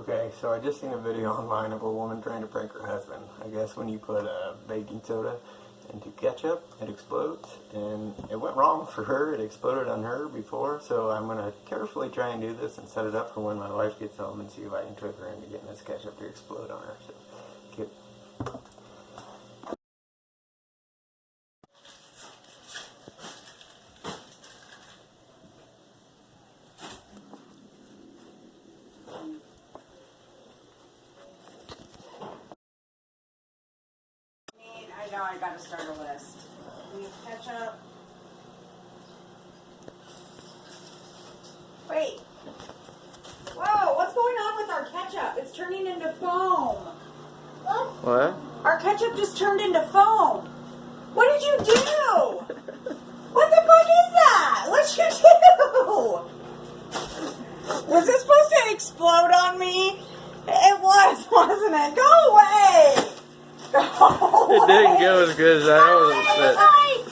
Okay, so I just seen a video online of a woman trying to prank her husband. I guess when you put baking soda into ketchup, it explodes, and it went wrong for her. It exploded on her before, so I'm going to carefully try and do this and set it up for when my wife gets home and see if I can trick her into getting this ketchup to explode on her. So, okay. I know I gotta start a list. We have ketchup. Wait. Whoa, what's going on with our ketchup? It's turning into foam. What? Our ketchup just turned into foam. What did you do? What the fuck is that? What'd you do? Was this supposed to explode on me? It was, wasn't it? Go away! It didn't go as good as I was.